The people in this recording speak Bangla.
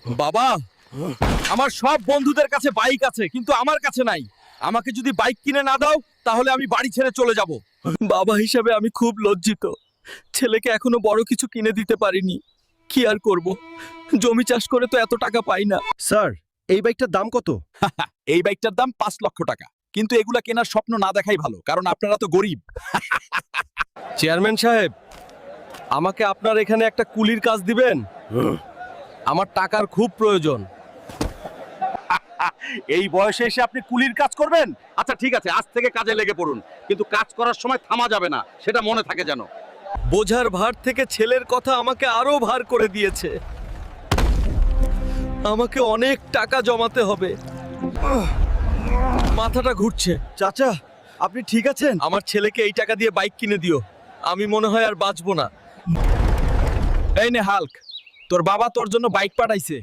বাবা, আমার সব বন্ধুদের কাছে বাইক আছে কিন্তু আমার কাছে নাই। আমাকে যদি বাইক কিনে না দাও তাহলে আমি বাড়ি ছেড়ে চলে যাব। বাবা হিসাবে আমি খুব লজ্জিত। ছেলেকে এখনো বড় কিছু কিনে দিতে পারিনি। কি আর করব, জমি চাষ করে তো এত টাকা পাই না। স্যার, এই বাইকটার দাম কত? এই বাইকটার দাম 5 লক্ষ টাকা, কিন্তু এগুলা কেনার স্বপ্ন না দেখাই ভালো, কারণ আপনারা তো গরিব। চেয়ারম্যান সাহেব, আমাকে আপনার এখানে একটা কুলির কাজ দিবেন? আমার টাকার খুব প্রয়োজন। এই বয়সে এসে আপনি কুলির কাজ করবেন? আচ্ছা ঠিক আছে, আজ থেকে কাজে লেগে পড়ুন, কিন্তু কাজ করার সময় থামা যাবে না, সেটা মনে থাকে যেন। বোঝার ভার থেকে ছেলের কথা আমাকে আরো ভার করে দিয়েছে। আমাকে অনেক টাকা জমাতে হবে। মাথাটা ঘুরছে। চাচা, আপনি ঠিক আছেন? আমার ছেলেকে এই টাকা দিয়ে বাইক কিনে দিও। আমি মনে হয় আর বাঁচবো না। এই নে হাল্ক, তোর বাবা তোর জন্য বাইক পাঠাইছে।